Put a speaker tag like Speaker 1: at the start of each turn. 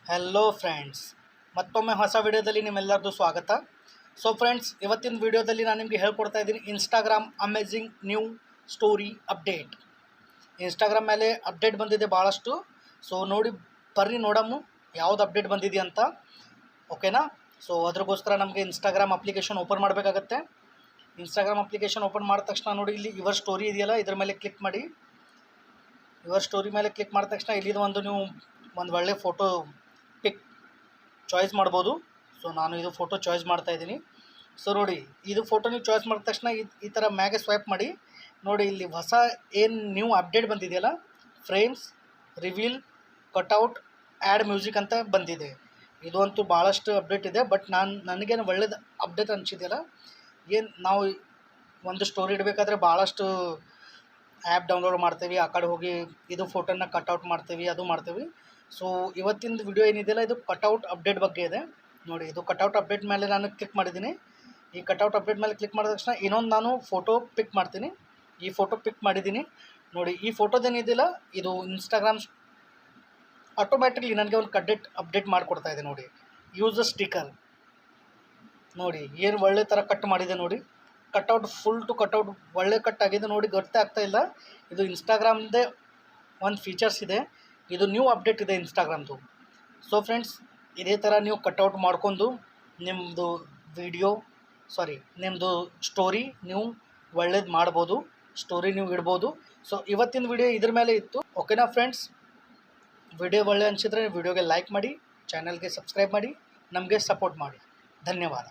Speaker 1: Hello friends, ಮತ್ತೊಮ್ಮೆ ಹೊಸ ವಿಡಿಯೋದಲ್ಲಿ ನಿಮ್ಮೆಲ್ಲರದು ಸ್ವಾಗತ. ಸೊ ಫ್ರೆಂಡ್ಸ್, ಇವತ್ತಿನ ವಿಡಿಯೋದಲ್ಲಿ ನಾನು ನಿಮಗೆ ಹೇಳ್ಕೊಡ್ತಾ ಇದ್ದೀನಿ Instagram amazing new story update. Instagram ಮೇಲೆ ಅಪ್ಡೇಟ್ ಬಂದಿದೆ ಭಾಳಷ್ಟು. ಸೊ ನೋಡಿ ಬರ್ರಿ ನೋಡಮ್ಮು ಯಾವುದು ಅಪ್ಡೇಟ್ ಬಂದಿದೆ ಅಂತ. ಓಕೆನಾ? ಸೊ ಅದ್ರಗೋಸ್ಕರ ನಮಗೆ ಇನ್ಸ್ಟಾಗ್ರಾಮ್ ಅಪ್ಲಿಕೇಶನ್ ಓಪನ್ ಮಾಡಬೇಕಾಗತ್ತೆ. ಇನ್ಸ್ಟಾಗ್ರಾಮ್ ಅಪ್ಲಿಕೇಶನ್ ಓಪನ್ ಮಾಡಿದ ತಕ್ಷಣ ನೋಡಿ ಇಲ್ಲಿ ಯುವರ್ ಸ್ಟೋರಿ ಇದೆಯಲ್ಲ, ಇದ್ರ ಮೇಲೆ ಕ್ಲಿಕ್ ಮಾಡಿ. ಯುವರ್ ಸ್ಟೋರಿ ಮೇಲೆ ಕ್ಲಿಕ್ ಮಾಡಿದ ತಕ್ಷಣ ಇಲ್ಲಿದು ನೀವು ಒಂದು ಒಳ್ಳೆ ಫೋಟೋ ಪಿಕ್ ಚಾಯ್ಸ್ ಮಾಡ್ಬೋದು. ಸೊ ನಾನು ಇದು ಫೋಟೋ ಚಾಯ್ಸ್ ಮಾಡ್ತಾಯಿದ್ದೀನಿ. ಸೊ ನೋಡಿ, ಇದು ಫೋಟೋ ನೀವು ಚಾಯ್ಸ್ ಮಾಡಿದ ತಕ್ಷಣ ಈ ಥರ ಮ್ಯಾಗೆ ಸ್ವೈಪ್ ಮಾಡಿ. ನೋಡಿ ಇಲ್ಲಿ ಹೊಸ ಏನು ನ್ಯೂ ಅಪ್ಡೇಟ್ ಬಂದಿದೆಯಲ್ಲ, frames, reveal, cutout, add music ಅಂತ ಬಂದಿದೆ. ಇದು ಅಂತೂ ಭಾಳಷ್ಟು ಅಪ್ಡೇಟ್ ಇದೆ. ಬಟ್ ನನಗೇನು ಒಳ್ಳೇದು ಅಪ್ಡೇಟ್ ಅನಿಸಿದೆಯಲ್ಲ, ಏನು ನಾವು ಒಂದು ಸ್ಟೋರಿ ಇಡಬೇಕಾದ್ರೆ ಭಾಳಷ್ಟು ಆ್ಯಪ್ ಡೌನ್ಲೋಡ್ ಮಾಡ್ತೀವಿ, ಆ ಕಡೆ ಹೋಗಿ ಇದು ಫೋಟೋನ ಕಟ್ಔಟ್ ಮಾಡ್ತೀವಿ, ಅದು ಮಾಡ್ತೀವಿ. ಸೊ ಇವತ್ತಿನ ವಿಡಿಯೋ ಏನಿದೆಯಲ್ಲ, ಇದು ಕಟ್ಔಟ್ ಅಪ್ಡೇಟ್ ಬಗ್ಗೆ ಇದೆ. ನೋಡಿ, ಇದು ಕಟ್ಔಟ್ ಅಪ್ಡೇಟ್ ಮೇಲೆ ನಾನು ಕ್ಲಿಕ್ ಮಾಡಿದ್ದೀನಿ. ಈ ಕಟ್ಔಟ್ ಅಪ್ಡೇಟ್ ಮೇಲೆ ಕ್ಲಿಕ್ ಮಾಡಿದ ತಕ್ಷಣ ಇನ್ನೊಂದು ನಾನು ಫೋಟೋ ಪಿಕ್ ಮಾಡ್ತೀನಿ. ಈ ಫೋಟೋ ಪಿಕ್ ಮಾಡಿದ್ದೀನಿ. ನೋಡಿ, ಈ ಫೋಟೋದೇನಿದೆಯಲ್ಲ, ಇದು ಇನ್ಸ್ಟಾಗ್ರಾಮ್ ಆಟೋಮ್ಯಾಟಿಕ್ಲಿ ನನಗೆ ಒಂದು ಅಪ್ಡೇಟ್ ಮಾಡಿಕೊಡ್ತಾ ಇದೆ. ನೋಡಿ, ಯೂಸ್ ಅ ಸ್ಟಿಕರ್. ನೋಡಿ ಏನು ಒಳ್ಳೆ ಥರ ಕಟ್ ಮಾಡಿದೆ. ನೋಡಿ, ಕಟ್ಔಟ್ ಫುಲ್ ಟು ಕಟ್ಔಟ್ ಒಳ್ಳೆ ಕಟ್ ಆಗಿದೆ. ನೋಡಿ, ಗೊತ್ತೇ ಆಗ್ತಾ ಇಲ್ಲ. ಇದು ಇನ್ಸ್ಟಾಗ್ರಾಮ್ದೇ ಒಂದು ಫೀಚರ್ಸ್ ಇದೆ. ಇದು ನ್ಯೂ ಅಪ್ಡೇಟ್ ಇದೆ ಇನ್ಸ್ಟಾಗ್ರಾಮ್ದು. ಸೊ ಫ್ರೆಂಡ್ಸ್, ಇದೇ ಥರ ನೀವು ಕಟ್ಔಟ್ ಮಾಡ್ಕೊಂಡು ನಿಮ್ಮದು ನಿಮ್ಮದು ಸ್ಟೋರಿ ನೀವು ಒಳ್ಳೇದು ಮಾಡ್ಬೋದು, ಸ್ಟೋರಿ ನೀವು ಇಡ್ಬೋದು. ಸೊ ಇವತ್ತಿನ ವಿಡಿಯೋ ಇದ್ರ ಮೇಲೆ ಇತ್ತು. ಓಕೆನಾ ಫ್ರೆಂಡ್ಸ್? ವಿಡಿಯೋ ಒಳ್ಳೆ ಅನಿಸಿದ್ರೆ ವಿಡಿಯೋಗೆ ಲೈಕ್ ಮಾಡಿ, ಚಾನಲ್ಗೆ ಸಬ್ಸ್ಕ್ರೈಬ್ ಮಾಡಿ, ನಮಗೆ ಸಪೋರ್ಟ್ ಮಾಡಿ. ಧನ್ಯವಾದ.